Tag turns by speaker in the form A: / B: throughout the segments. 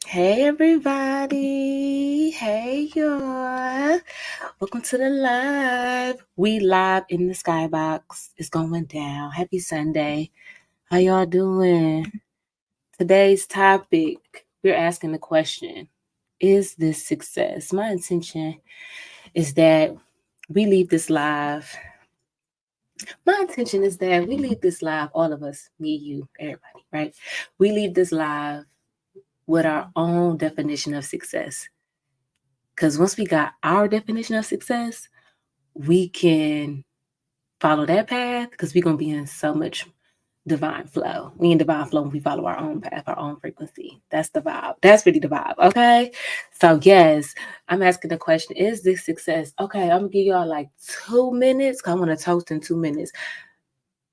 A: Hey everybody. Hey y'all. Welcome to the live. We live in the skybox. It's going down. Happy Sunday. How y'all doing? Today's topic, we're asking the question, is this success? My intention is that we leave this live. My intention is that we leave this live, all of us, me, you, everybody, right? We leave this live with our own definition of success. Because once we got our definition of success, we can follow that path because we're going to be in so much divine flow. We in divine flow when we follow our own path, our own frequency. That's the vibe. That's really the vibe. Okay. So, yes, I'm asking the question, is this success? Okay. I'm going to give y'all like 2 minutes because I want to toast in 2 minutes.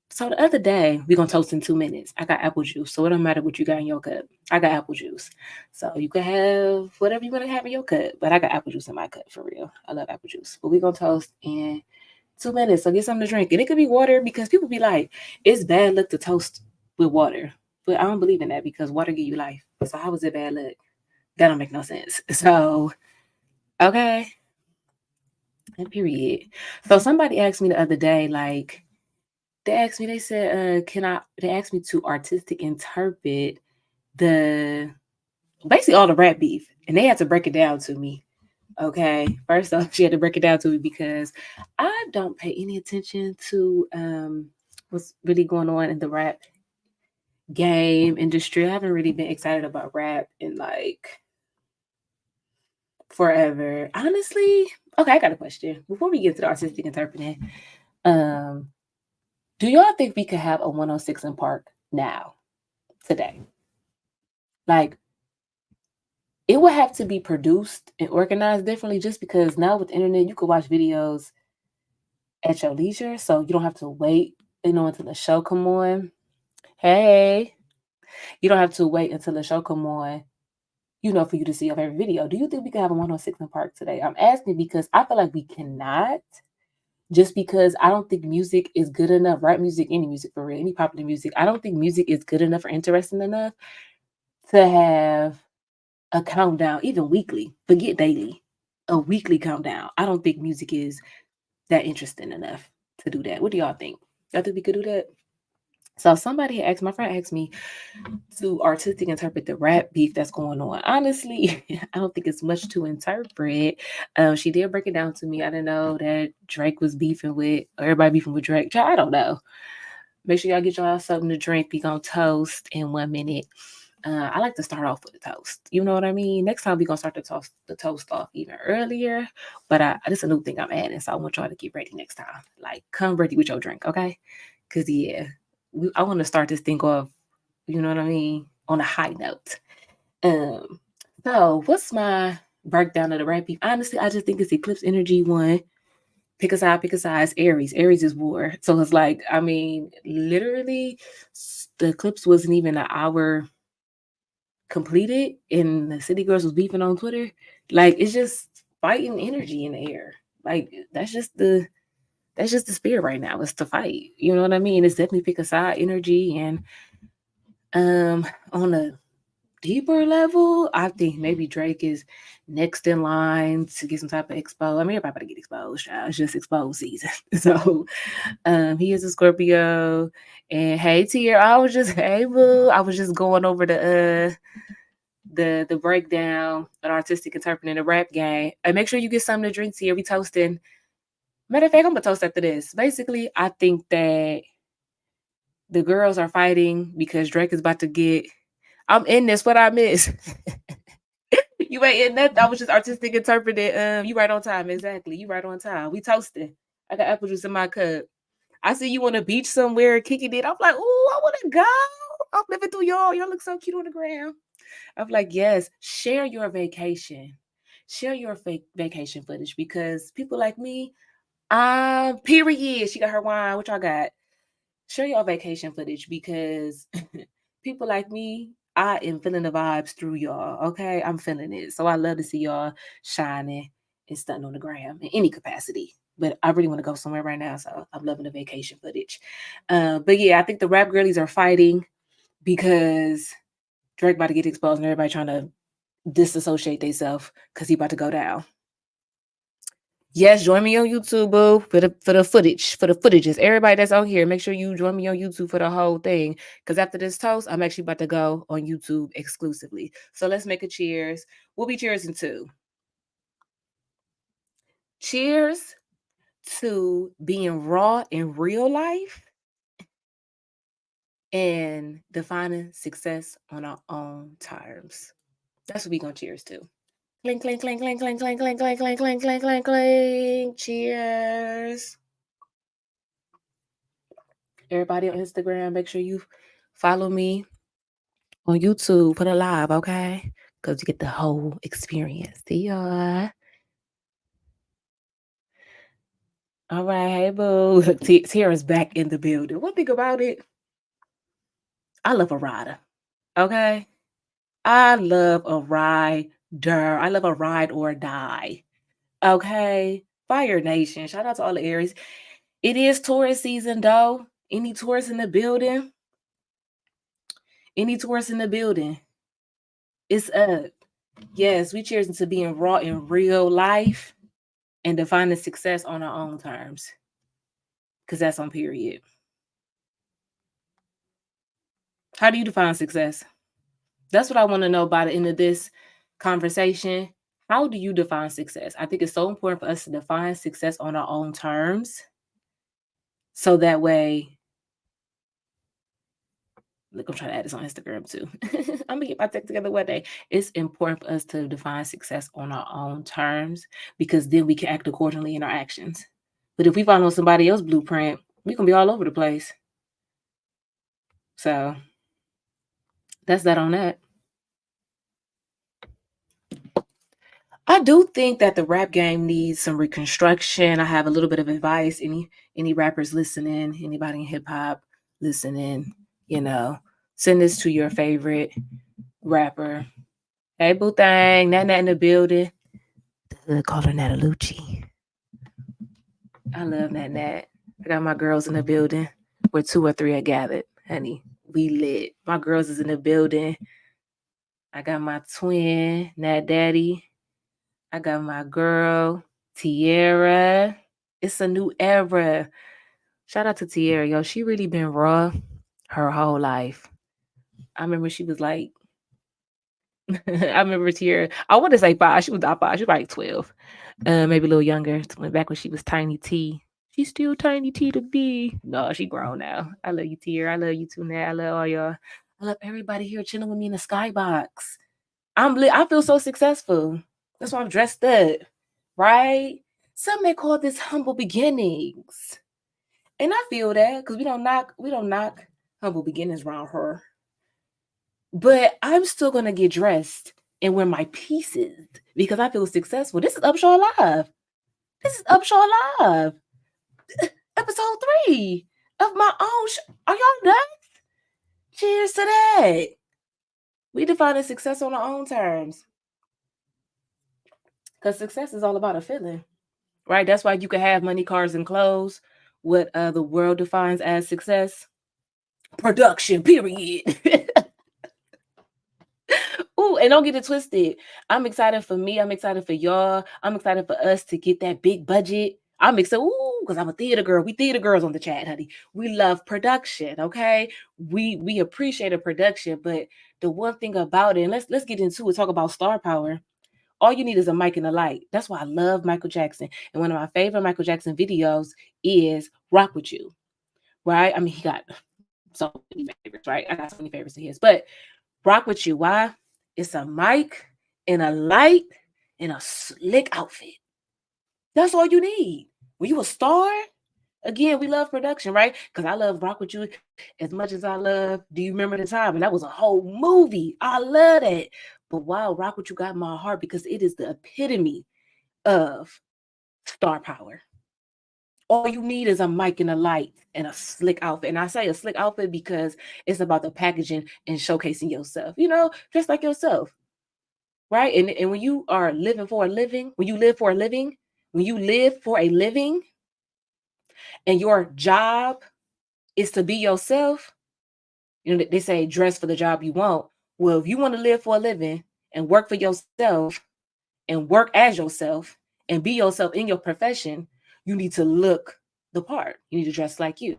A: So the other day, we're going to toast in 2 minutes. I got apple juice. So it don't matter what you got in your cup. I got apple juice. So you can have whatever you want to have in your cup. But I got apple juice in my cup for real. I love apple juice. But we're going to toast in 2 minutes. So get something to drink. And it could be water because people be like, it's bad luck to toast with water. But I don't believe in that because water give you life. So how is it bad luck? That don't make no sense. So, okay. And period. So somebody asked me the other day, like, they asked me, they said, they asked me to artistic interpret basically all the rap beef. And they had to break it down to me. Okay. First off, she had to break it down to me because I don't pay any attention to what's really going on in the rap game industry. I haven't really been excited about rap in like forever. Honestly, okay, I got a question. Before we get to the artistic interpreting, do y'all think we could have a 106 in Park now, today? Like, it would have to be produced and organized differently just because now with the internet, you could watch videos at your leisure. So you don't have to wait, until the show come on. Hey, you don't have to wait until the show come on, for you to see your favorite video. Do you think we could have a 106 in Park today? I'm asking because I feel like we cannot. Just because I don't think music is good enough, rap music, any music for real, any popular music. I don't think music is good enough or interesting enough to have a countdown, even weekly. Forget daily, a weekly countdown. I don't think music is that interesting enough to do that. What do y'all think? Y'all think we could do that? So somebody asked, my friend asked me to artistic interpret the rap beef that's going on. Honestly, I don't think it's much to interpret. She did break it down to me. I didn't know that Drake was beefing with, or everybody beefing with Drake. I don't know. Make sure y'all get y'all something to drink. We gonna toast in 1 minute. I like to start off with a toast. You know what I mean? Next time we're going to start the toast off even earlier. But this is a new thing I'm adding. So I want y'all to get ready next time. Like, come ready with your drink, okay? Because, yeah, I want to start this thing off, you know what I mean, on a high note. So what's my breakdown of the rap beef? Honestly, I just think it's Eclipse Energy 1. Pick a side, It's Aries. Aries is war. So it's like, I mean, literally, the Eclipse wasn't even an hour completed and the city girls was beefing on Twitter. Like, it's just fighting energy in the air. Like, that's just the spirit right now. It's to fight. You know what I mean? It's definitely pick a side energy. And on a deeper level, I think maybe Drake is next in line to get some type of expo. I mean, everybody about to get exposed, child. It's just expose season. So he is a Scorpio. And hey Tier, hey boo. I was just going over the breakdown, an artistic interpreting the rap game. And make sure you get something to drink here. We toasting. Matter of fact, I'm gonna toast after this. Basically, I think that the girls are fighting because Drake is about to get. I'm in this. What I miss? You ain't in that. I was just artistic interpreting. You right on time. Exactly. You right on time. We toasting. I got apple juice in my cup. I see you on a beach somewhere kicking it. I'm like, oh, I want to go. I'm living through y'all. Y'all look so cute on the gram. I'm like, yes, share your vacation. Share your fake vacation footage because people like me, period. She got her wine. What y'all got? Share your vacation footage because people like me, I am feeling the vibes through y'all. Okay. I'm feeling it. So I love to see y'all shining and stunting on the gram in any capacity. But I really want to go somewhere right now. So I'm loving the vacation footage. But yeah, I think the rap girlies are fighting because Drake about to get exposed and everybody trying to disassociate themselves because he about to go down. Yes, join me on YouTube, boo, for the footages. Everybody that's on here, make sure you join me on YouTube for the whole thing. Because after this toast, I'm actually about to go on YouTube exclusively. So let's make a cheers. We'll be cheersing too. Cheers to being raw in real life and defining success on our own terms. That's what we're gonna cheers to. Clink, clink, clink, clink, clink, clink, clink, clink, clink, clink, clink, clink, clink. Cheers. Everybody on Instagram, make sure you follow me on YouTube. Put it live, okay? Because you get the whole experience. See ya. All right, hey boo. Tara's back in the building. One thing about it, I love a rider. Okay? I love a rider. I love a ride or die. Okay? Fire Nation. Shout out to all the Aries. It is tourist season, though. Any tourists in the building? Any tourists in the building? It's up. Yes, we cheers into being raw in real life and defining success on our own terms. Because that's on period. How do you define success? That's what I want to know by the end of this conversation. How do you define success? I think it's so important for us to define success on our own terms. So that way, look, I'm trying to add this on Instagram too. I'm gonna get my tech together one day. It's important for us to define success on our own terms because then we can act accordingly in our actions. But if we follow somebody else's blueprint, we can be all over the place. So that's that on that. I do think that the rap game needs some reconstruction. I have a little bit of advice. Any rappers listening, anybody in hip hop listening, send this to your favorite rapper. Hey, boo thang, Nat in the building. Call her Natalucci. I love Nat. I got my girls in the building where 2 or 3 are gathered. Honey, we lit. My girls is in the building. I got my twin, Nat Daddy. I got my girl, Sierra. It's a new era. Shout out to Sierra, yo. She really been raw her whole life. I remember she was like, I remember Sierra. I want to say 5. She was not 5. She was like 12. Maybe a little younger. Back when she was Tiny T. She's still Tiny T to be. No, she grown now. I love you, Sierra. I love you too, Nat. I love all y'all. I love everybody here chilling with me in the skybox. I feel so successful. That's why I'm dressed up, right? Some may call this humble beginnings. And I feel that because we don't knock humble beginnings around her. But I'm still gonna get dressed and wear my pieces because I feel successful. This is UPSHAW Live. This is UPSHAW Live. Episode 3 of my own show. Are y'all done? Cheers to that. We define success on our own terms. Because success is all about a feeling, right? That's why you can have money, cars, and clothes. What the world defines as success? Production, period. Ooh, and don't get it twisted. I'm excited for me. I'm excited for y'all. I'm excited for us to get that big budget. I'm excited, because I'm a theater girl. We theater girls on the chat, honey. We love production, okay? We appreciate a production, but the one thing about it, and let's get into it, talk about star power. All you need is a mic and a light. That's why I love Michael Jackson. And one of my favorite Michael Jackson videos is Rock With You, right? I mean, he got so many favorites, right? I got so many favorites of his. But Rock With You, why? It's a mic and a light and a slick outfit. That's all you need. When you a star, again, we love production, right? Because I love Rock With You as much as I love Do You Remember the Time? And that was a whole movie. I love it. But wow, Rock With You got my heart because it is the epitome of star power. All you need is a mic and a light and a slick outfit. And I say a slick outfit because it's about the packaging and showcasing yourself, just like yourself, right? And when you are living for a living, when you live for a living and your job is to be yourself, they say dress for the job you want. Well, if you want to live for a living and work for yourself and work as yourself and be yourself in your profession, you need to look the part. You need to dress like you.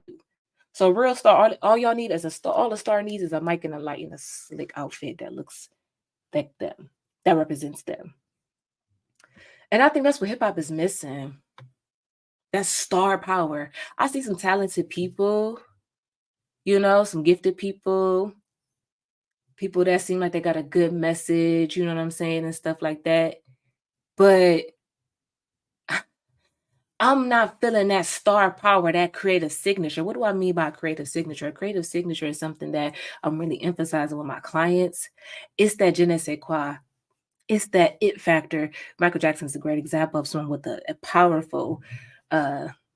A: So real star, all y'all need as a star, all a star needs is a mic and a light and a slick outfit that looks like them, that represents them. And I think that's what hip hop is missing. That's star power. I see some talented people, you know, some gifted people that seem like they got a good message, you know what I'm saying, and stuff like that. But I'm not feeling that star power, that creative signature. What do I mean by creative signature? A creative signature is something that I'm really emphasizing with my clients. It's that je ne sais quoi. It's that it factor. Michael Jackson is a great example of someone with a powerful,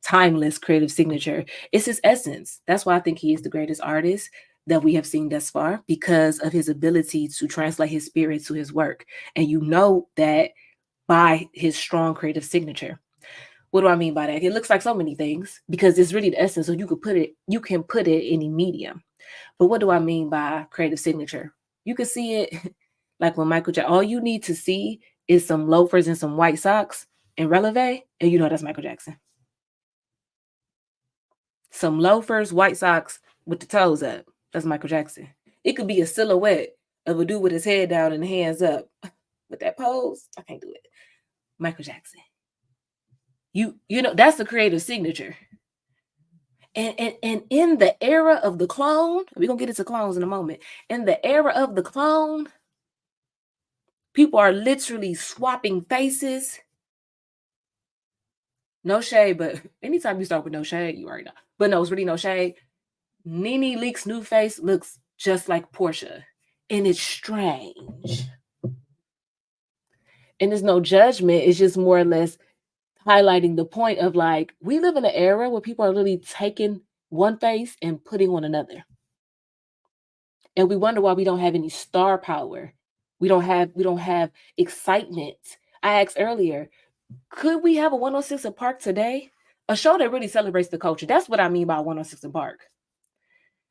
A: timeless creative signature. It's his essence. That's why I think he is the greatest artist that we have seen thus far, because of his ability to translate his spirit to his work. And you know that by his strong creative signature. What do I mean by that? It looks like so many things because it's really the essence. So you can put it in any medium. But what do I mean by creative signature? You can see it like when Michael Jackson, all you need to see is some loafers and some white socks and releve, and you know that's Michael Jackson. Some loafers, white socks with the toes up. That's Michael Jackson. It could be a silhouette of a dude with his head down and hands up. With that pose, I can't do it. Michael Jackson. You know, that's the creative signature. And in the era of the clone, we're going to get into clones in a moment. In the era of the clone, people are literally swapping faces. No shade, but anytime you start with no shade, you already know. But no, it's really no shade. Nene Leak's new face looks just like Portia. And it's strange. And there's no judgment. It's just more or less highlighting the point of like, we live in an era where people are really taking one face and putting on another. And we wonder why we don't have any star power. We don't have excitement. I asked earlier, could we have a 106 in Park today? A show that really celebrates the culture. That's what I mean by 106 in Park.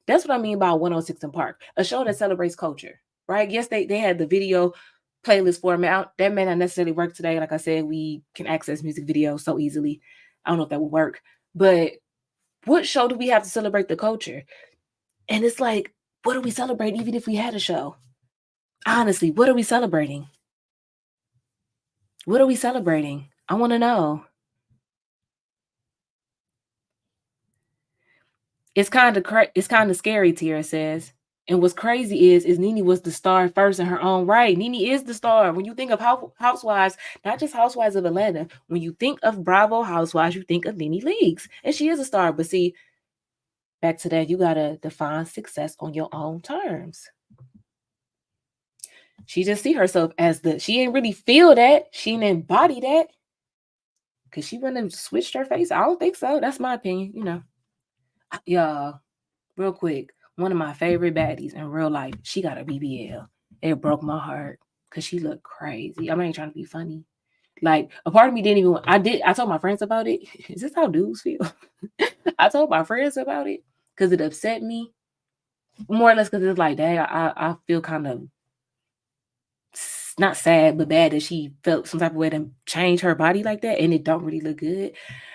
A: That's what I mean by 106 in Park. A show that celebrates culture, right? Yes, they had the video playlist format. That may not necessarily work today. Like I said, we can access music videos so easily. I don't know if that would work. But what show do we have to celebrate the culture? And it's like, what are we celebrating even if we had a show? Honestly, what are we celebrating? What are we celebrating? I want to know. It's kind of scary, Tierra says. And what's crazy is Nene was the star first in her own right. Nene is the star. When you think of housewives, not just housewives of Atlanta, when you think of Bravo housewives, you think of Nene Leakes. And she is a star. But see, back to that, you got to define success on your own terms. She just see herself as she ain't really feel that. She ain't embody that. Because she wouldn't have switched her face. I don't think so. That's my opinion, you know. Y'all, real quick, one of my favorite baddies in real life, she got a BBL. It broke my heart because she looked crazy. I ain't trying to be funny. Like, a part of me didn't even, I told my friends about it. Is this how dudes feel? I told my friends about it because it upset me. More or less because it's like, dang, I feel kind of not sad, but bad that she felt some type of way to change her body like that, and it don't really look good.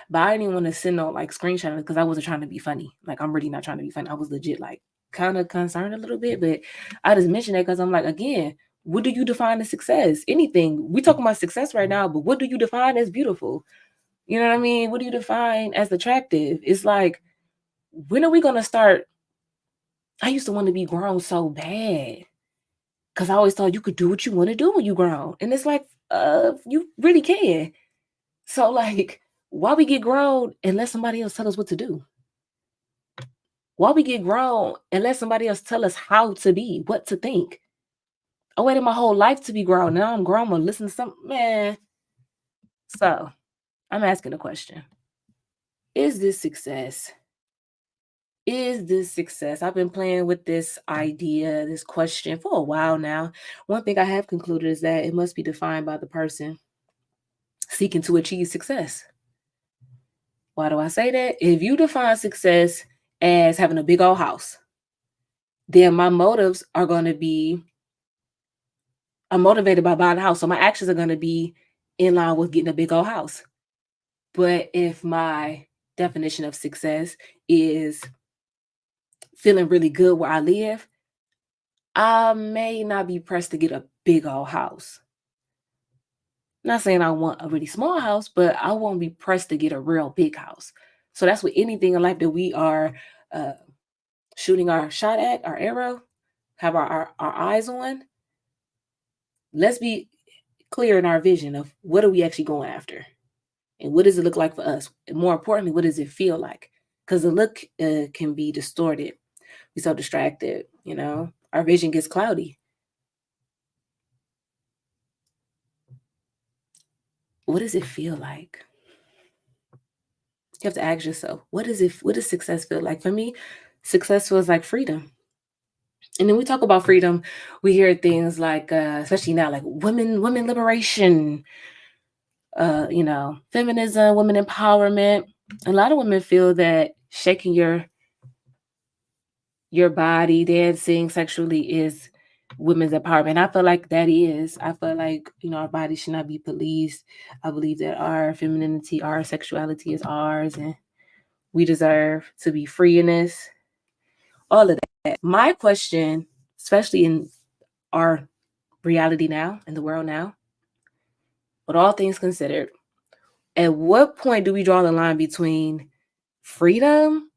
A: But I didn't even want to send no like screenshot of it because I wasn't trying to be funny. Like, I'm really not trying to be funny. I was legit like kind of concerned a little bit, but I just mentioned that because I'm like, again, what do you define as success? Anything. We talking about success right now, but what do you define as beautiful? You know what I mean? What do you define as attractive? It's like, when are we gonna start? I used to want to be grown so bad. Because I always thought you could do what you want to do when you grown. And it's like, you really can. So, like, why we get grown and let somebody else tell us what to do? Why we get grown and let somebody else tell us how to be, what to think? I waited my whole life to be grown. Now I'm grown. I'm going to listen to something. Man. So, I'm asking a question. Is this success? Is this success? I've been playing with this idea, this question for a while now. One thing I have concluded is that it must be defined by the person seeking to achieve success. Why do I say that? If you define success as having a big old house, then my motives are going to be I'm motivated by buying a house, so my actions are going to be in line with getting a big old house. But if my definition of success is feeling really good where I live, I may not be pressed to get a big old house. Not saying I want a really small house, but I won't be pressed to get a real big house. So that's with anything in life that we are uh, shooting our shot at, our arrow, have our eyes on. Let's be clear in our vision of what are we actually going after, and what does it look like for us. And more importantly, what does it feel like? Because the look can be distorted. We're so distracted, our vision gets cloudy. What does it feel like? You have to ask yourself, what does success feel like? For me, success feels like freedom. And then we talk about freedom, we hear things like, especially now, like women liberation, feminism, women empowerment. A lot of women feel that shaking your body, dancing sexually is women's empowerment. I feel like that is. I feel like, our body should not be policed. I believe that our femininity, our sexuality is ours, and we deserve to be free in this. All of that. My question, especially in our reality now, in the world now, with all things considered, at what point do we draw the line between freedom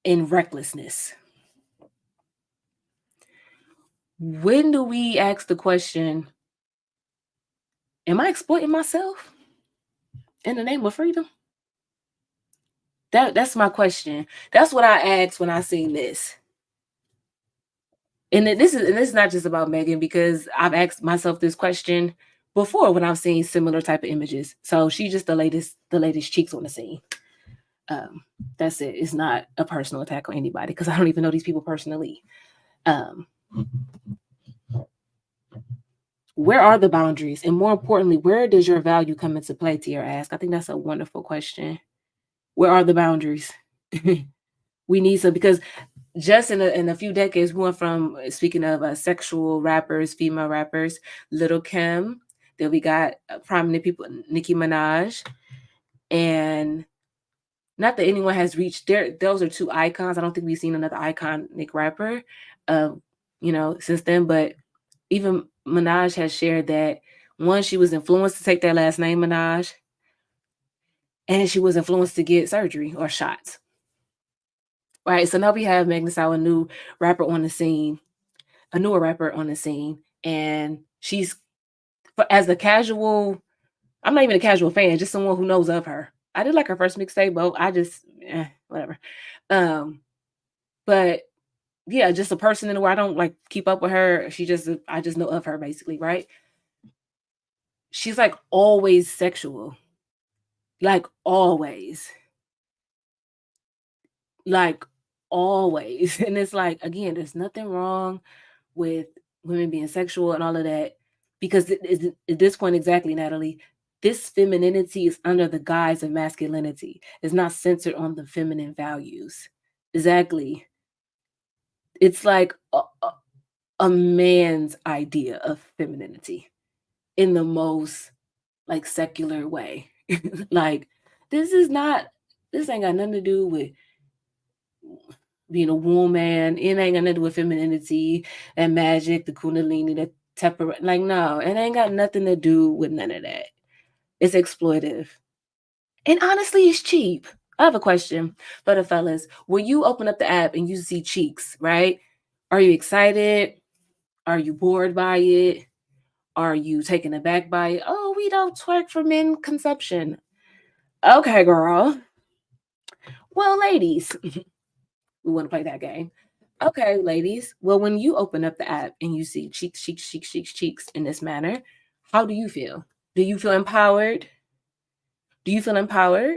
A: and recklessness? When do we ask the question, am I exploiting myself in the name of freedom? That's my question. That's what I asked when I seen this. And this is not just about Megan, because I've asked myself this question before when I've seen similar type of images. So she's just the latest cheeks on the scene. That's it. It's not a personal attack on anybody, because I don't even know these people personally. Where are the boundaries? And more importantly, where does your value come into play, Tier ask? I think that's a wonderful question. Where are the boundaries? We need some, because just in a few decades, we went from, speaking of sexual rappers, female rappers, Little Kim, then we got prominent people, Nicki Minaj, and not that anyone has reached there. Those are two icons. I don't think we've seen another iconic rapper, since then. But even Minaj has shared that, one, she was influenced to take that last name, Minaj, and she was influenced to get surgery or shots. Right. So now we have Megan Thee Stallion, a newer rapper on the scene, and she's, as a casual, I'm not even a casual fan, just someone who knows of her. I did like her first mixtape, but I just whatever. But yeah, just a person in the where I don't like keep up with her. I just know of her basically, right? She's like always sexual. Like always. Like always. And it's like, again, there's nothing wrong with women being sexual and all of that, because at this point, exactly, Natalie, this femininity is under the guise of masculinity. It's not centered on the feminine values. Exactly. It's like a man's idea of femininity in the most like secular way. Like, this ain't got nothing to do with being a woman. It ain't got nothing to do with femininity and magic, the kundalini, the temperament. Like, no, it ain't got nothing to do with none of that. It's exploitive. And honestly, it's cheap. I have a question for the fellas. When you open up the app and you see cheeks, right? Are you excited? Are you bored by it? Are you taken aback by it? Oh, we don't twerk for men consumption. Okay, girl. Well, ladies, we want to play that game. Okay, ladies. Well, when you open up the app and you see cheeks, cheeks, cheeks, cheeks, cheeks in this manner, how do you feel? Do you feel empowered? Do you feel empowered?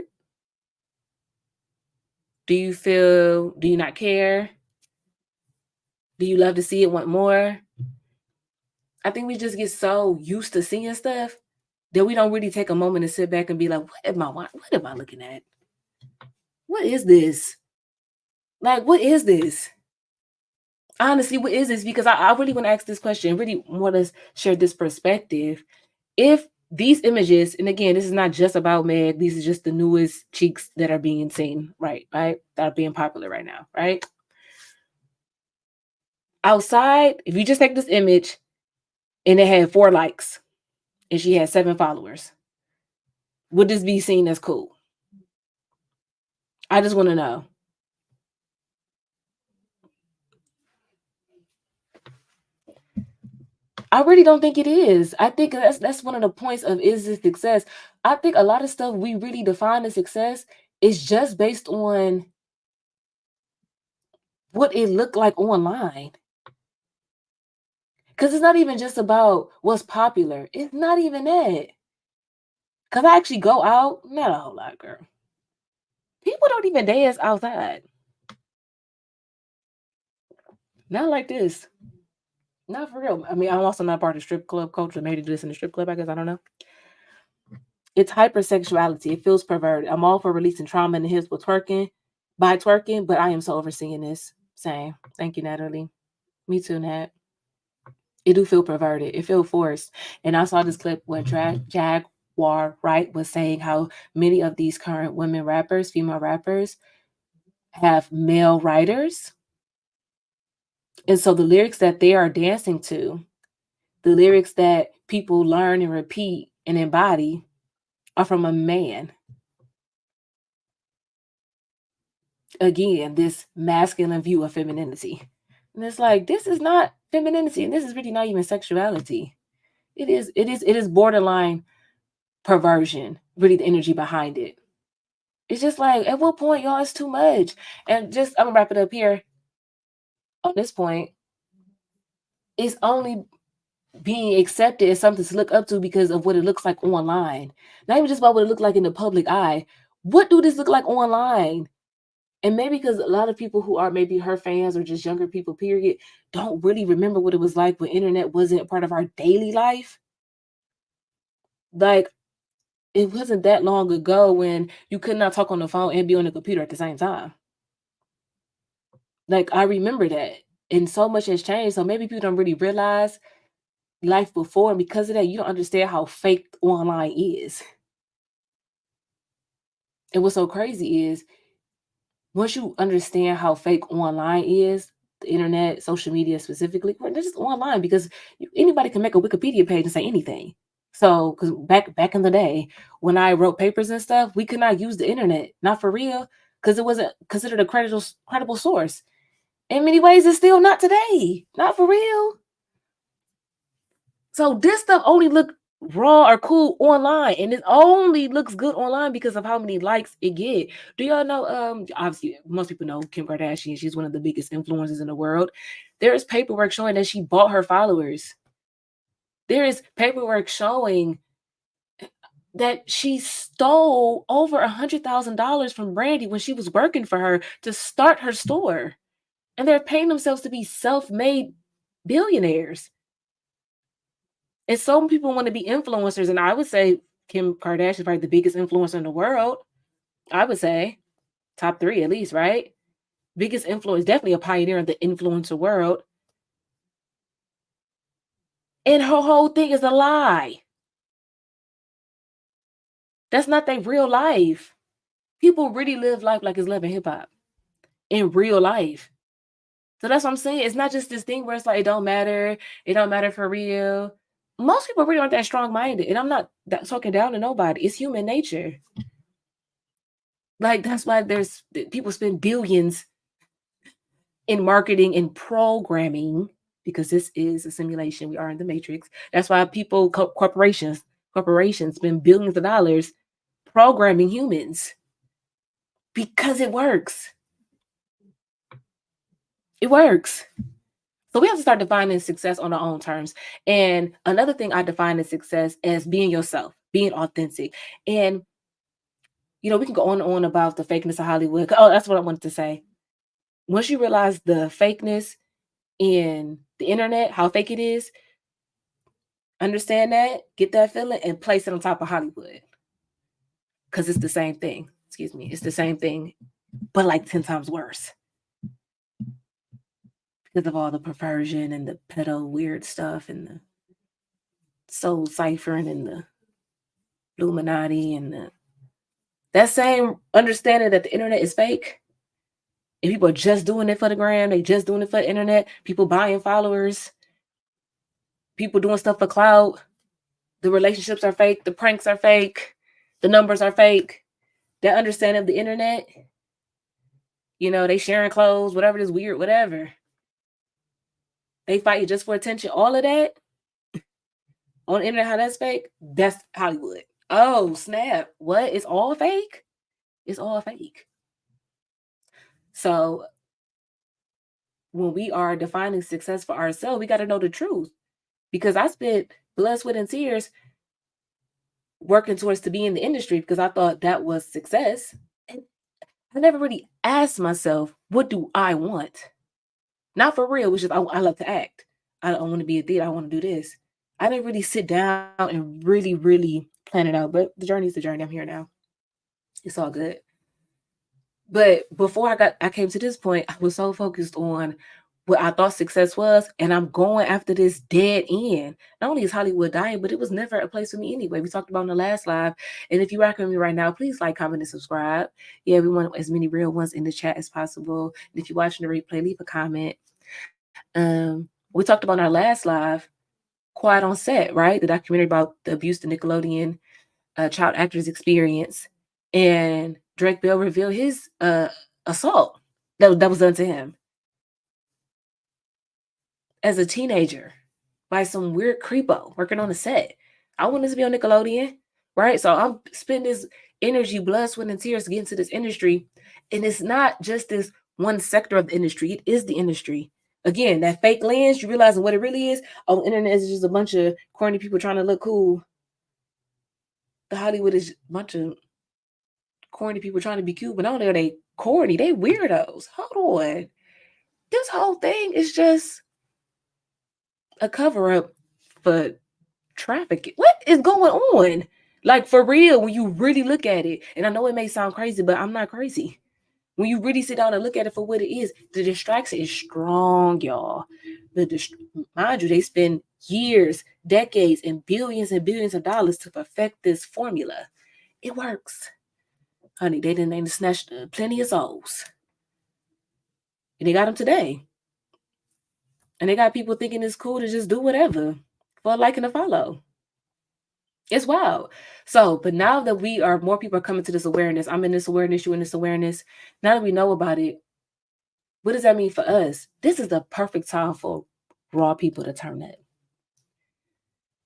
A: Do you not care? Do you love to see it, want more? I think we just get so used to seeing stuff that we don't really take a moment to sit back and be like, what am I looking at? What is this? Like, what is this? Honestly, what is this? Because I really want to ask this question, really want to share this perspective. If these images, and again, this is not just about Meg, these are just the newest cheeks that are being seen, right? That are being popular right now, right? Outside, if you just take this image and it had 4 likes and she had 7 followers, would this be seen as cool? I just want to know. I really don't think it is. I think that's one of the points of is this success. I think a lot of stuff we really define as success is just based on what it looked like online. Because it's not even just about what's popular. It's not even that. Because I actually go out, not a whole lot, girl. People don't even dance outside. Not like this. Not for real. I mean, I'm also not part of strip club culture. Maybe do this in the strip club, I guess. I don't know. It's hypersexuality. It feels perverted. I'm all for releasing trauma in the hips with twerking, by twerking, but I am so overseeing this. Same. Thank you, Natalie. Me too, Nat. It do feel perverted. It feel forced. And I saw this clip where Jaguar Wright was saying how many of these current women rappers, female rappers, have male writers. And so the lyrics that they are dancing to, the lyrics that people learn and repeat and embody are from a man. Again, this masculine view of femininity. And it's like, this is not femininity, and this is really not even sexuality. It is borderline perversion, really the energy behind it. It's just like, at what point, y'all, it's too much. And just, I'm gonna wrap it up here. On this point, it's only being accepted as something to look up to because of what it looks like online. Not even just about what it looks like in the public eye. What do this look like online? And maybe because a lot of people who are maybe her fans or just younger people, period, don't really remember what it was like when internet wasn't a part of our daily life. Like, it wasn't that long ago when you could not talk on the phone and be on the computer at the same time. Like, I remember that. And so much has changed. So maybe people don't really realize life before. And because of that, you don't understand how fake online is. And what's so crazy is once you understand how fake online is, the internet, social media specifically, well, they're just online because anybody can make a Wikipedia page and say anything. So, because back in the day, when I wrote papers and stuff, we could not use the internet, not for real, because it wasn't considered a credible source. In many ways, it's still not today, not for real. So this stuff only look raw or cool online, and it only looks good online because of how many likes it get. Do y'all know? Obviously, most people know Kim Kardashian. She's one of the biggest influencers in the world. There is paperwork showing that she bought her followers. There is paperwork showing that she stole over $100,000 from Brandy when she was working for her to start her store, and they're paying themselves to be self-made billionaires. And some people want to be influencers, and I would say Kim Kardashian is probably the biggest influencer in the world. I would say top 3 at least, right? Biggest influence, definitely a pioneer in the influencer world. And her whole thing is a lie. That's not their real life. People really live life like it's living hip hop in real life. So that's what I'm saying. It's not just this thing where it's like it don't matter. It don't matter for real. Most people really aren't that strong minded, and I'm not talking down to nobody. It's human nature. Like that's why there's people spend billions in marketing and programming because this is a simulation. We are in the matrix. That's why people, corporations spend billions of dollars programming humans because it works. It works. So we have to start defining success on our own terms. And another thing I define as success as being yourself, being authentic. And we can go on and on about the fakeness of Hollywood. Oh, that's what I wanted to say. Once you realize the fakeness in the internet, how fake it is, understand that, get that feeling, and place it on top of Hollywood. Because it's the same thing. Excuse me. It's the same thing, but like 10 times worse. because of all the perversion and the pedo weird stuff and the soul ciphering and the Illuminati and that same understanding that the internet is fake. And people are just doing it for the gram. They just doing it for the internet. People buying followers. People doing stuff for clout. The relationships are fake. The pranks are fake. The numbers are fake. That understanding of the internet, they sharing clothes, whatever it is, weird, whatever. They fight you just for attention. All of that on the internet, how that's fake, that's Hollywood. Oh, snap. What? It's all fake? It's all fake. So when we are defining success for ourselves, we got to know the truth. Because I spent blood, sweat, and tears working towards to be in the industry because I thought that was success. And I never really asked myself, what do I want? Not for real, which is I love to act. I don't want to be a theater. I want to do this. I didn't really sit down and really, really plan it out. But the journey is the journey. I'm here now. It's all good. But before I came to this point, I was so focused on what I thought success was, and I'm going after this dead end. Not only is Hollywood dying, but it was never a place for me anyway. We talked about in the last live, and if you're rocking with me right now, please like, comment, and subscribe. Yeah, we want as many real ones in the chat as possible. And if you're watching the replay, leave a comment. We talked about in our last live, Quiet on Set, right? The documentary about the abuse the Nickelodeon child actors experience, and Drake Bell revealed his assault that was done to him as a teenager by some weird creepo working on the set. I wanted to be on Nickelodeon, right? So I'm spending this energy, blood, sweat, and tears to get into this industry. And it's not just this one sector of the industry. It is the industry. Again, that fake lens, you realizing what it really is. On the internet is just a bunch of corny people trying to look cool. The Hollywood is a bunch of corny people trying to be cute, but not only are they corny, they weirdos. Hold on. This whole thing is just a cover-up for trafficking. What is going on? Like, for real, when you really look at it, and I know it may sound crazy, but I'm not crazy. When you really sit down and look at it for what it is, the distraction is strong, y'all. Mind you, they spend years, decades, and billions of dollars to perfect this formula. It works. Honey, they didn't snatch plenty of souls. And they got them today. And they got people thinking it's cool to just do whatever for a like and a follow. It's wild. So, but now that more people are coming to this awareness, I'm in this awareness, you in this awareness. Now that we know about it, what does that mean for us? This is the perfect time for raw people to turn up.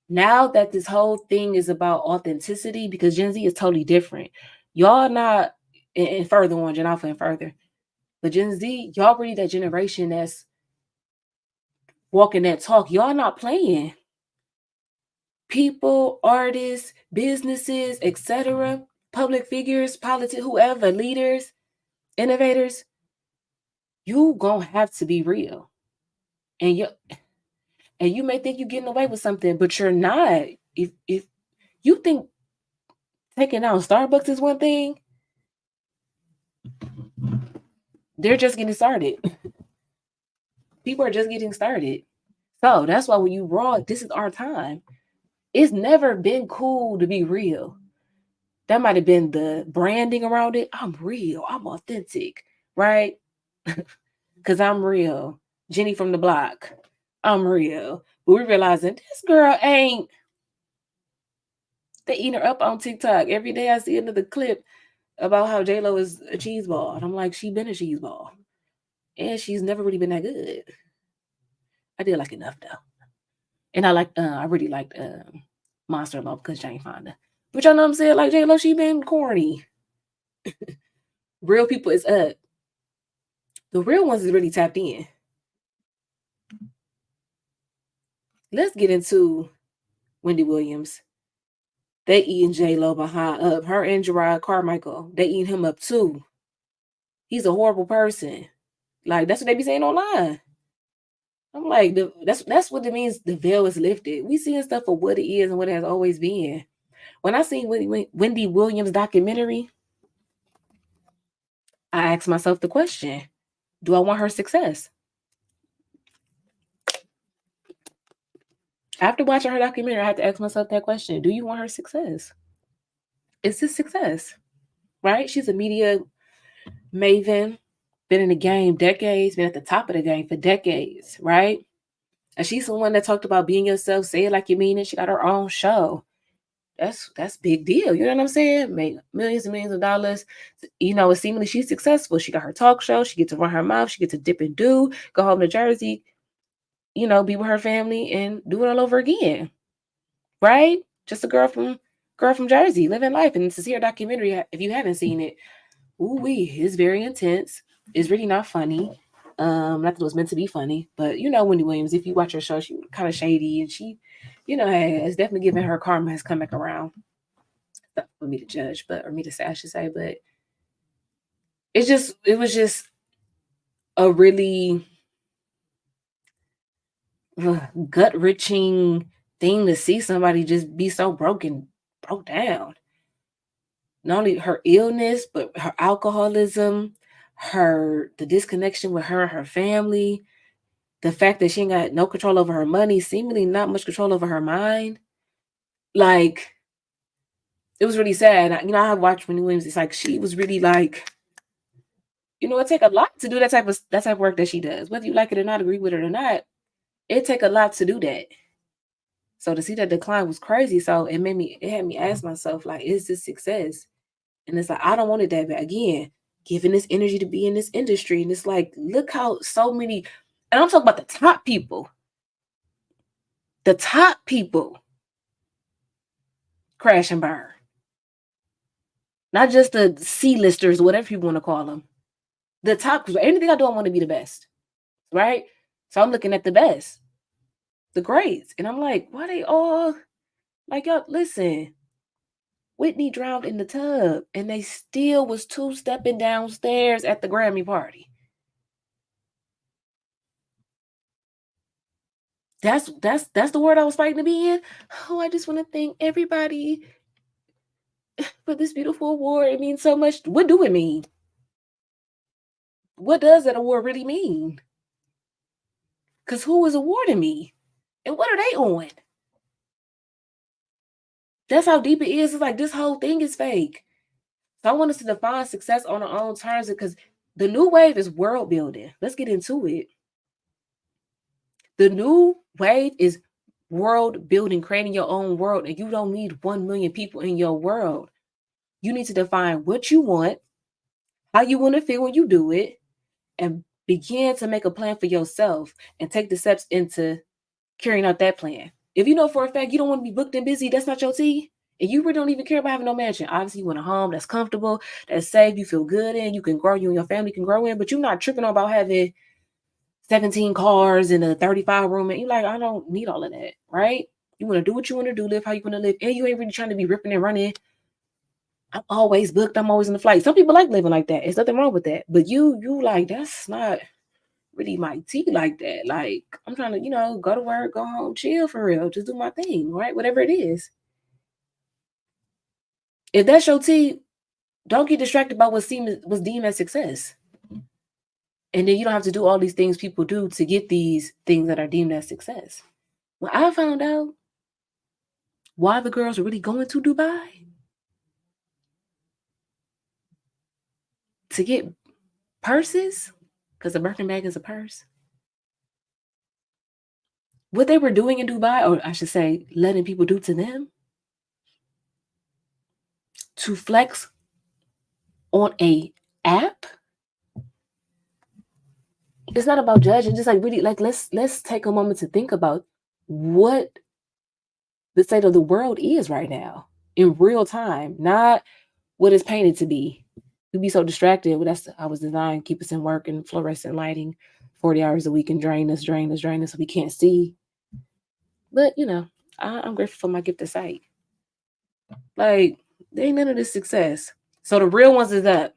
A: Now that this whole thing is about authenticity, because Gen Z is totally different. Y'all not, and further on, Gen Alpha and further, but Gen Z, y'all really that generation that's walking that talk. Y'all not playing. People, artists, businesses, etc., public figures, politics, whoever, leaders, innovators, you gonna have to be real. And you may think you're getting away with something, but you're not. If you think taking down Starbucks is one thing, they're just getting started. People are just getting started. So that's why when you raw, this is our time. It's never been cool to be real. That might have been the branding around it. I'm real. I'm authentic, right? Because I'm real. Jenny from the block. I'm real. But we're realizing this girl ain't. They eating her up on TikTok. Every day I see another clip about how J-Lo is a cheese ball. And I'm like, she been a cheese ball. And she's never really been that good. I did like enough though. And I really liked Monster Love because Jane Fonda. But y'all know what I'm saying? Like J-Lo, she been corny. Real people is up. The real ones is really tapped in. Let's get into Wendy Williams. They eating J-Lo behind up. Her and Gerard Carmichael. They eating him up too. He's a horrible person. Like, that's what they be saying online. I'm like, that's what it means the veil is lifted. We seeing stuff for what it is and what it has always been. When I seen Wendy Williams documentary, I asked myself the question, do I want her success? After watching her documentary, I had to ask myself that question. Do you want her success? Is this success? Right? She's a media maven, been in the game decades, been at the top of the game for decades, right? And she's the one that talked about being yourself, say it like you mean it. She got her own show. That's big deal. You know what I'm saying? Made millions and millions of dollars. You know, seemingly she's successful. She got her talk show. She gets to run her mouth. She gets to dip and do, go home to Jersey, you know, be with her family and do it all over again. Right? Just a girl from Jersey, living life. And to see her documentary, if you haven't seen it, ooh wee, it's very intense. It's really not funny. Not that it was meant to be funny, but you know Wendy Williams, if you watch her show, she kind of shady and she, you know, has definitely given her karma has come back around. Not for me to judge, or me to say, I should say, but it was just a really gut wrenching thing to see somebody just be so broke down. Not only her illness, but her alcoholism, the disconnection with her and her family, the fact that she ain't got no control over her money, seemingly not much control over her mind. Like, it was really sad. You know, I have watched Wendy Williams. It's like she was really like, you know, it take a lot to do that type of work that she does. Whether you like it or not, agree with it or not, it take a lot to do that. So to see that decline was crazy. So it had me ask myself, like, is this success? And it's like, I don't want it that bad. Again, giving this energy to be in this industry. And it's like, look how so many, and I'm talking about the top people. The top people crash and burn. Not just the C-listers, whatever you want to call them. The top, because anything I do, I want to be the best. Right? So I'm looking at the best, the greats. And I'm like, why they all, like, y'all, listen, Whitney drowned in the tub and they still was two-stepping downstairs at the Grammy party. That's the word I was fighting to be in. Oh, I just want to thank everybody for this beautiful award. It means so much. What do it mean? What does that award really mean? Because who is awarding me? And what are they on? That's how deep it is. It's like this whole thing is fake. So I want us to define success on our own terms because the new wave is world building. Let's get into it. The new wave is world building, creating your own world, and you don't need 1 million people in your world. You need to define what you want, how you want to feel when you do it, and begin to make a plan for yourself and take the steps into carrying out that plan. If you know for a fact you don't want to be booked and busy, that's not your tea. And you really don't even care about having no mansion. Obviously, you want a home that's comfortable, that's safe, you feel good in, you can grow, you and your family can grow in, but you're not tripping about having 17 cars and a 35 room. And you're like, I don't need all of that, right? You want to do what you want to do, live how you want to live, and you ain't really trying to be ripping and running. I'm always booked. I'm always in the flight. Some people like living like that. There's nothing wrong with that. But you like, that's not really my tea like that. Like, I'm trying to, go to work, go home, chill for real, just do my thing, right? Whatever it is. If that's your tea, don't get distracted by what's deemed as success. And then you don't have to do all these things people do to get these things that are deemed as success. When I found out why the girls are really going to Dubai to get purses, because a Birkin bag is a purse. What they were doing in Dubai, or I should say, letting people do to them, to flex on a app. It's not about judging. Just like really, like let's take a moment to think about what the state of the world is right now in real time, not what it's painted to be. We be so distracted. Well, that's I was designed keep us in work and fluorescent lighting, 40 hours a week and drain us, so we can't see. But I'm grateful for my gift of sight. Like, there ain't none of this success. So the real ones is up.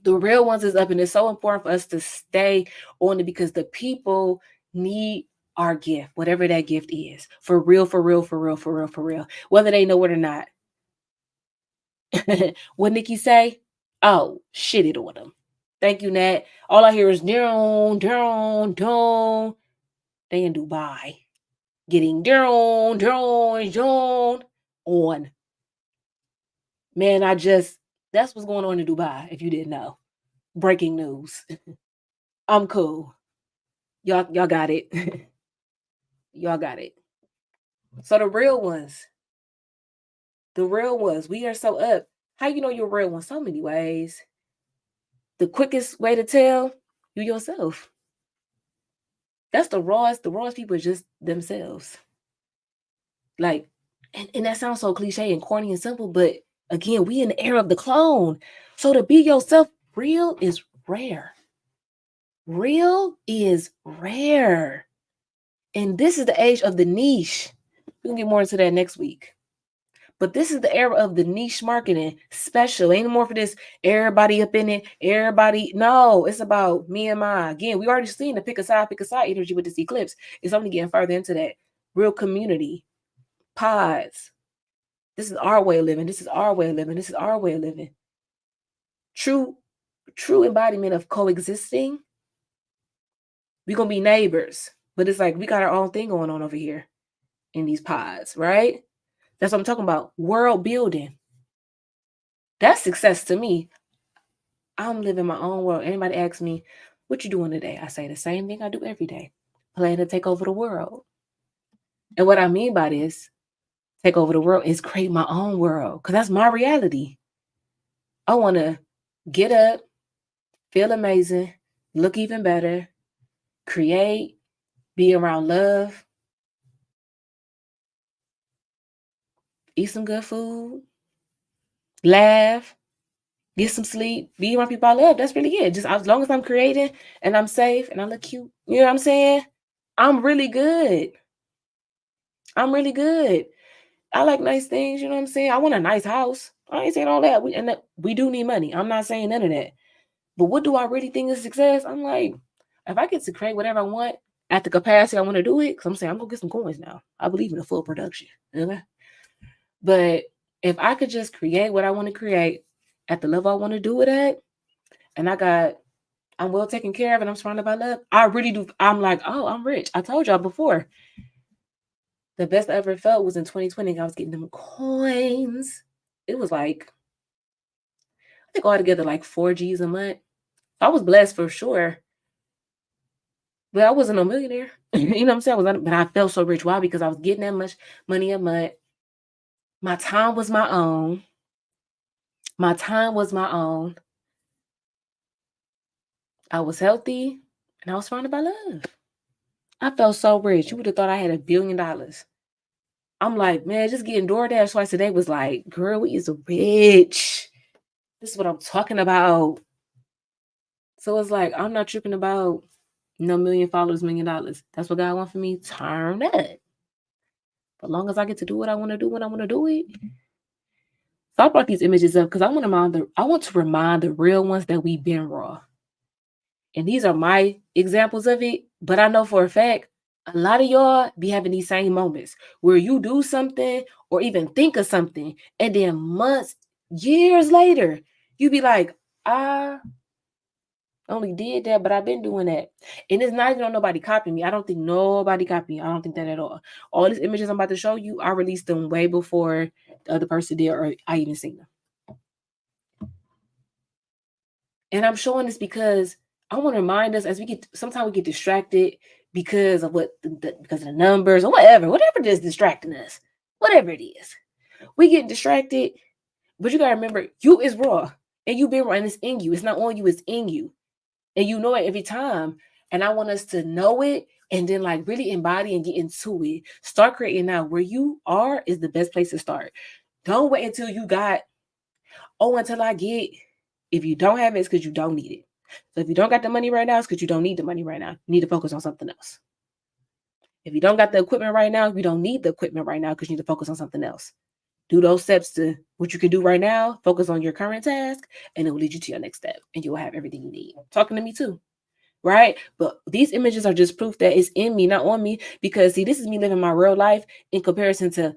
A: The real ones is up, and it's so important for us to stay on it because the people need our gift, whatever that gift is. For real, for real, for real, for real, for real. Whether they know it or not. What Nikki say? Oh, shit it on them. Thank you, Nat. All I hear is down, down, down. They in Dubai. getting down on. Man, that's what's going on in Dubai, if you didn't know. Breaking news. I'm cool. Y'all got it. Y'all got it. So the real ones, we are so up. How you know you're real one? So many ways. The quickest way to tell, you yourself. That's the rawest people are just themselves. Like, and that sounds so cliche and corny and simple, but again, we in the era of the clone. So to be yourself, real is rare. Real is rare. And this is the age of the niche. We can get more into that next week. But this is the era of the niche marketing. Special. Ain't no more for this everybody up in it. Everybody. No, it's about me and my. Again, we already seen the pick a side energy with this eclipse. It's only getting further into that. Real community. Pods. This is our way of living. This is our way of living. This is our way of living. True embodiment of coexisting. We're going to be neighbors. But it's like we got our own thing going on over here in these pods, right? That's what I'm talking about. World building. That's success to me. I'm living my own world. Anybody asks me, what you doing today? I say the same thing I do every day. Plan to take over the world. And what I mean by this, take over the world, is create my own world. Because that's my reality. I want to get up, feel amazing, look even better, create, be around love, eat some good food, laugh, get some sleep, be around people I love. That's really it. Just as long as I'm creating and I'm safe and I look cute, you know what I'm saying? I'm really good. I'm really good. I like nice things, you know what I'm saying? I want a nice house. I ain't saying all that. We do need money. I'm not saying none of that. But what do I really think is success? I'm like, if I get to create whatever I want at the capacity I want to do it, because I'm saying I'm going to get some coins now. I believe in the full production. Okay? But if I could just create what I want to create at the level I want to do it at, and I'm well taken care of and I'm surrounded by love, I really do. I'm like, oh, I'm rich. I told y'all before. The best I ever felt was in 2020. I was getting them coins. It was like, I think altogether like 4 G's a month. I was blessed for sure. But I wasn't a millionaire. You know what I'm saying? But I felt so rich. Why? Because I was getting that much money a month. My time was my own. My time was my own. I was healthy and I was surrounded by love. I felt so rich. You would have thought I had $1 billion. I'm like, man, just getting DoorDash twice a day was like, girl, we is rich. This is what I'm talking about. So it's like, I'm not tripping about no million followers, $1 million. That's what God wants for me. Turn up. As long as I get to do what I want to do when I want to do it. So I brought these images up because I want to remind the real ones that we've been raw. And these are my examples of it. But I know for a fact, a lot of y'all be having these same moments where you do something or even think of something, and then months, years later, you be like, I only did that, but I've been doing that. And it's not even on nobody copying me. I don't think nobody copied me. I don't think that at all. All these images I'm about to show you, I released them way before the other person did, or I even seen them. And I'm showing this because I want to remind us, as sometimes we get distracted because of because of the numbers or whatever it is distracting us, whatever it is. We get distracted, but you got to remember, you is raw and you've been raw, and it's in you. It's not on you, it's in you. And you know it every time. And I want us to know it and then like really embody and get into it. Start creating now. Where you are is the best place to start. Don't wait until you got, until I get. If you don't have it, it's because you don't need it. So if you don't got the money right now, it's because you don't need the money right now. You need to focus on something else. If you don't got the equipment right now, you don't need the equipment right now because you need to focus on something else. Do those steps to what you can do right now. Focus on your current task, and it will lead you to your next step, and you will have everything you need. Talking to me too, right? But these images are just proof that it's in me, not on me. Because see, this is me living my real life in comparison to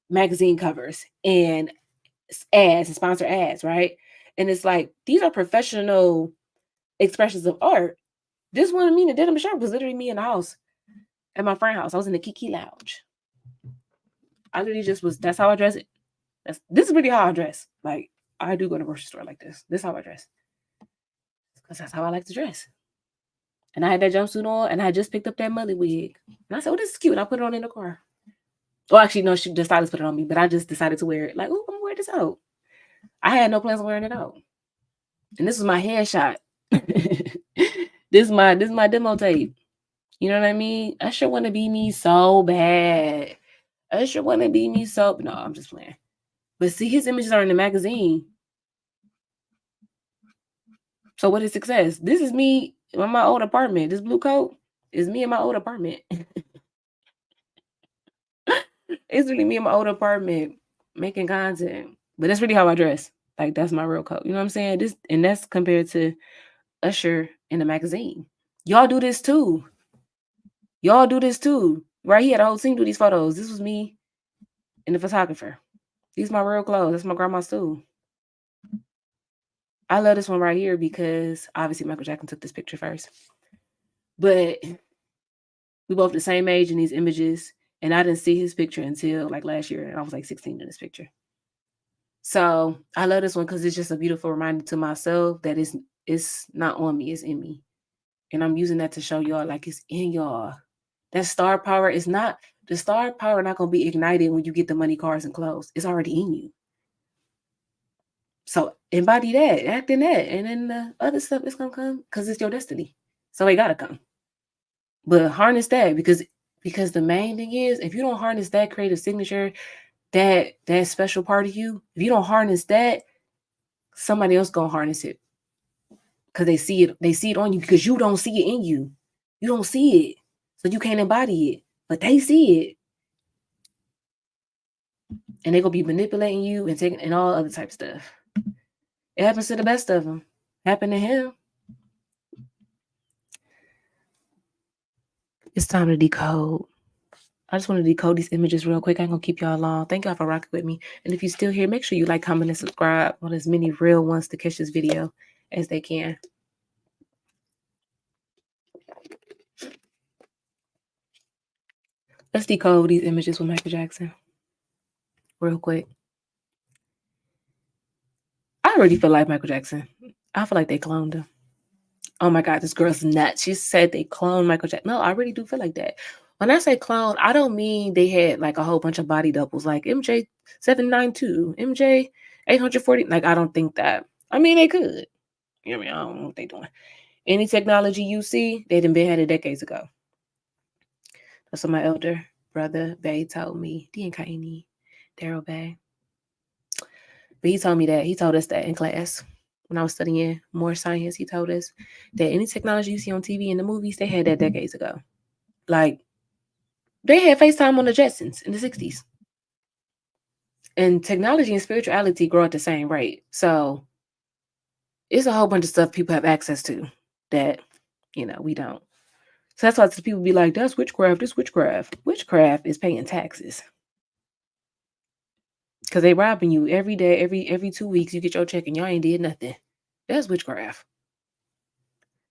A: magazine covers and ads and sponsor ads, right? And it's like, these are professional expressions of art. This one of me in the denim shop was literally me in the house. at my friend's house. I was in the Kiki Lounge. I literally just was, that's how I dress it. This is really how I dress. Like, I do go to the grocery store like this. This is how I dress. Because that's how I like to dress. And I had that jumpsuit on, and I just picked up that mullet wig. And I said, oh, this is cute. And I put it on in the car. Well, actually, no, the stylist put it on me, but I just decided to wear it. Like, oh, I'm gonna wear this out. I had no plans on wearing it out. And this was my headshot. This is my demo tape. You know what I mean? I sure want to be me so bad. I sure want to be me so. No, I'm just playing. But see, his images are in the magazine. So what is success? This is me in my old apartment. This blue coat is me in my old apartment. It's really me in my old apartment making content. But that's really how I dress. Like, that's my real coat. You know what I'm saying? And that's compared to Usher in the magazine. Y'all do this too. Y'all do this too. Right? He had a whole team do these photos. This was me and the photographer. These my real clothes. That's my grandma's too. I love this one right here because obviously Michael Jackson took this picture first. But we both the same age in these images. And I didn't see his picture until like last year. And I was like 16 in this picture. So I love this one because it's just a beautiful reminder to myself that it's not on me, it's in me. And I'm using that to show y'all like it's in y'all. That star power is not, the star power not going to be ignited when you get the money, cars, and clothes. It's already in you. So embody that, act in that. And then the other stuff is going to come because it's your destiny. So it got to come. But harness that because the main thing is, if you don't harness that creative signature, that special part of you, if you don't harness that, somebody else gonna harness it because they see it on you because you don't see it in you. You don't see it, so you can't embody it, but they see it, and they're gonna be manipulating you and taking and all other type of stuff. It happens to the best of them. Happened to him. It's time to decode. I just want to decode these images real quick. I ain't gonna keep y'all long. Thank y'all for rocking with me. And if you're still here, make sure you like, comment, and subscribe. I want as many real ones to catch this video as they can. Let's decode these images with Michael Jackson real quick. I already feel like Michael Jackson. I feel like they cloned him. Oh my God, this girl's nuts. She said they cloned Michael Jackson. No, I really do feel like that. When I say clone, I don't mean they had like a whole bunch of body doubles like MJ 792, MJ 840. Like, I don't think that. I mean, they could. You know what I mean? I don't know what they're doing. Any technology you see, they done been had it decades ago. That's what my elder brother Bay told me. Kaini, Daryl Bay. But he told me that. He told us that in class. When I was studying more science, he told us that any technology you see on TV in the movies, they had that decades ago. Like, they had FaceTime on the Jetsons in the 60s. And technology and spirituality grow at the same rate. So it's a whole bunch of stuff people have access to that, we don't. So that's why people be like, that's witchcraft, this witchcraft. Witchcraft is paying taxes. Because they robbing you every day, every 2 weeks, you get your check and y'all ain't did nothing. That's witchcraft.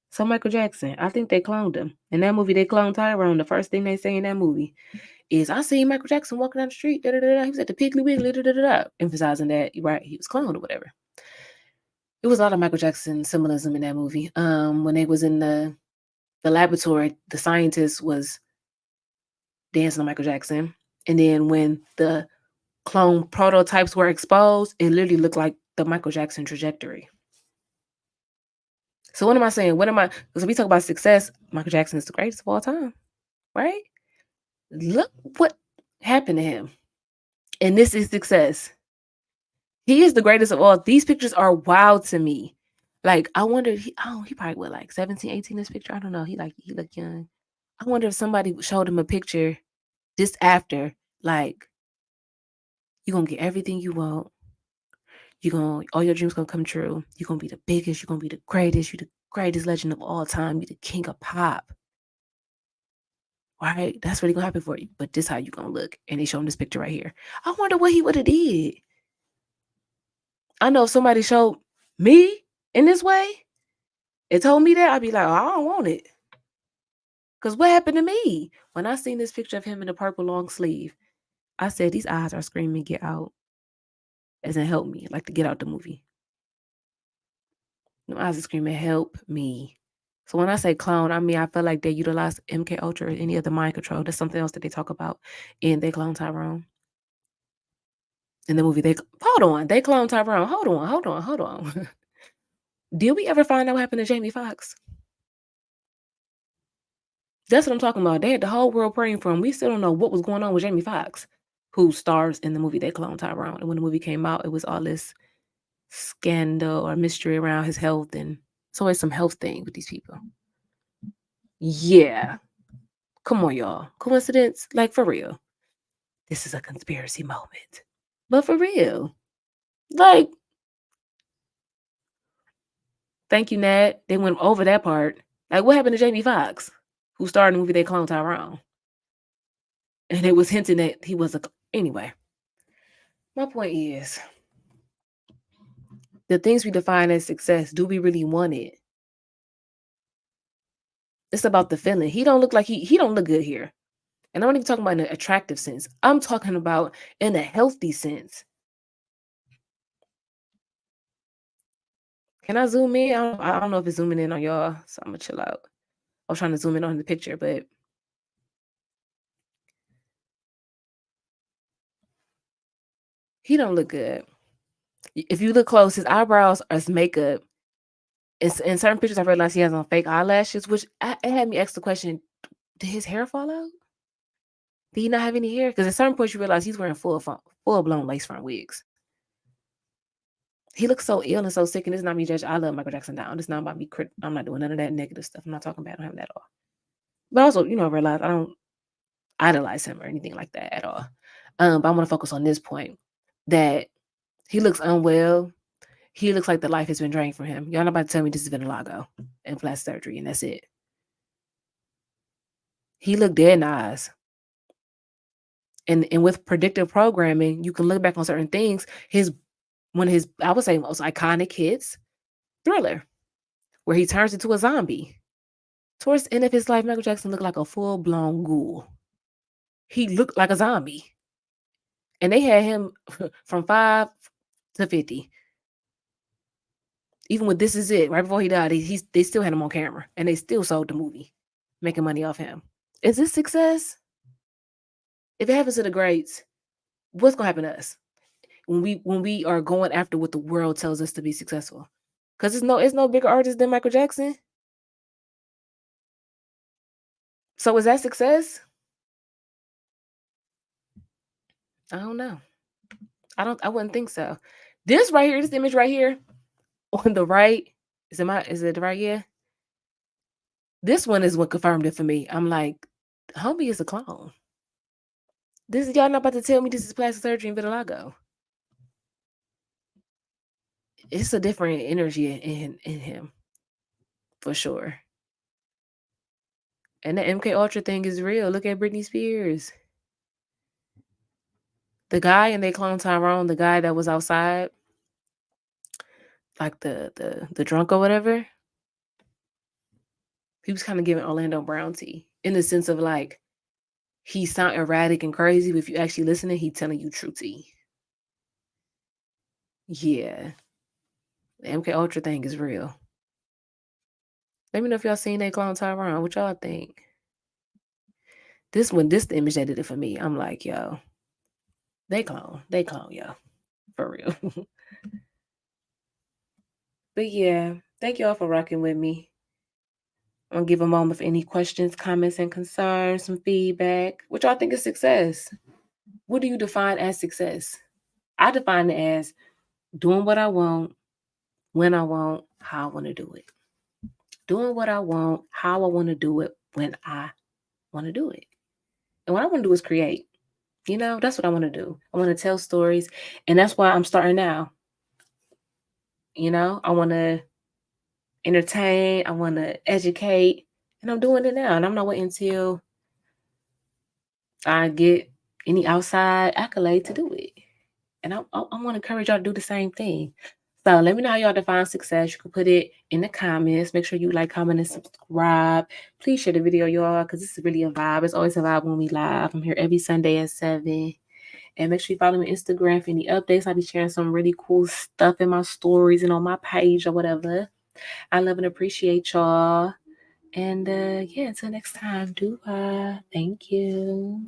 A: So Michael Jackson, I think they cloned him. In that movie, they cloned Tyrone. The first thing they say in that movie is, I seen Michael Jackson walking down the street, He was at the Piggly Wiggly, emphasizing that, right, he was cloned or whatever. It was a lot of Michael Jackson symbolism in that movie. When they was in the laboratory, the scientist was dancing on Michael Jackson. And then when the clone prototypes were exposed, it literally looked like the Michael Jackson trajectory. So what am I saying? Because we talk about success, Michael Jackson is the greatest of all time, right? Look what happened to him. And this is success. He is the greatest of all. These pictures are wild to me. Like, I wonder, he probably what, like 17, 18 this picture? I don't know. He looked young. I wonder if somebody showed him a picture just after, like, you're going to get everything you want. All your dreams gonna come true. You're gonna be the biggest, you're gonna be the greatest, you're the greatest legend of all time, you're the king of pop. Right? That's really gonna happen for you. But this how you gonna look. And they show him this picture right here. I wonder what he would have did. I know if somebody showed me in this way and told me that, I'd be like, oh, I don't want it. Because what happened to me? When I seen this picture of him in the purple long sleeve, I said, these eyes are screaming, get out. As in help me, like to get out the movie. Them eyes are screaming, help me. So when I say clone, I mean, I feel like they utilize MK Ultra or any other mind control. That's something else that they talk about in They Clone Tyrone. In the movie, they clone Tyrone. Hold on. Did we ever find out what happened to Jamie Foxx? That's what I'm talking about. They had the whole world praying for him. We still don't know what was going on with Jamie Foxx, who stars in the movie They Clone Tyrone. And when the movie came out, it was all this scandal or mystery around his health, and it's always some health thing with these people. Yeah. Come on, y'all. Coincidence? Like, for real. This is a conspiracy moment. But for real. Like, thank you, Nat. They went over that part. Like, what happened to Jamie Foxx, who starred in the movie They Clone Tyrone? And it was hinting that he was anyway. My point is, the things we define as success, do we really want it? It's about the feeling. He don't look like he don't look good here. And I'm not even talking about in an attractive sense. I'm talking about in a healthy sense. Can I zoom in? I don't know if it's zooming in on y'all, so I'm gonna chill out. I was trying to zoom in on the picture, but he don't look good. If you look close, his eyebrows are makeup. It's in certain pictures I realized he has on fake eyelashes, which it had me ask the question, did his hair fall out? Did he not have any hair? Because at certain points you realize he's wearing full-blown lace front wigs. He looks so ill and so sick, and this is not me judging. I love Michael Jackson down. It's not about me. I'm not doing none of that negative stuff. I'm not talking bad on him at all. But also, realize I don't idolize him or anything like that at all. But I want to focus on this point that he looks unwell. He looks like the life has been drained from him. Y'all not about to tell me this has been a vitiligo and plastic surgery, and that's it. He looked dead in the eyes. And with predictive programming, you can look back on certain things. One of his, I would say, most iconic hits, Thriller, where he turns into a zombie. Towards the end of his life, Michael Jackson looked like a full-blown ghoul. He looked like a zombie. And they had him from 5 to 50. Even with This Is It, right before he died, they still had him on camera. And they still sold the movie, making money off him. Is this success? If it happens to the greats, what's going to happen to us? When we are going after what the world tells us to be successful. Because it's no bigger artist than Michael Jackson. So is that success? I don't know. I wouldn't think so. This right here, this image right here on the right, is it the right? Yeah. This one is what confirmed it for me. I'm like, homie is a clone. Y'all not about to tell me this is plastic surgery and vitiligo. It's a different energy in him, for sure. And the MK Ultra thing is real. Look at Britney Spears. The guy in They Clone Tyrone, the guy that was outside, like the drunk or whatever, he was kind of giving Orlando Brown tea in the sense of like, he sound erratic and crazy, but if you actually listening, he telling you true tea. Yeah. The MK Ultra thing is real. Let me know if y'all seen They Clone Tyrone. What y'all think? This the image that did it for me. I'm like, yo, they clone, yo. For real. But yeah, thank y'all for rocking with me. I'm gonna give a moment for any questions, comments, and concerns, some feedback. What y'all think is success? What do you define as success? I define it as doing what I want, when I want, how I want to do it. Doing what I want, how I want to do it, when I want to do it. And what I want to do is create. That's what I want to do. I want to tell stories. And that's why I'm starting now. I want to entertain. I want to educate. And I'm doing it now. And I'm not waiting until I get any outside accolade to do it. And I want to encourage y'all to do the same thing. So let me know how y'all define success. You can put it in the comments. Make sure you like, comment, and subscribe. Please share the video, y'all, because this is really a vibe. It's always a vibe when we live. I'm here every Sunday at 7. And make sure you follow me on Instagram for any updates. I'll be sharing some really cool stuff in my stories and on my page or whatever. I love and appreciate y'all. And yeah, until next time, thank you.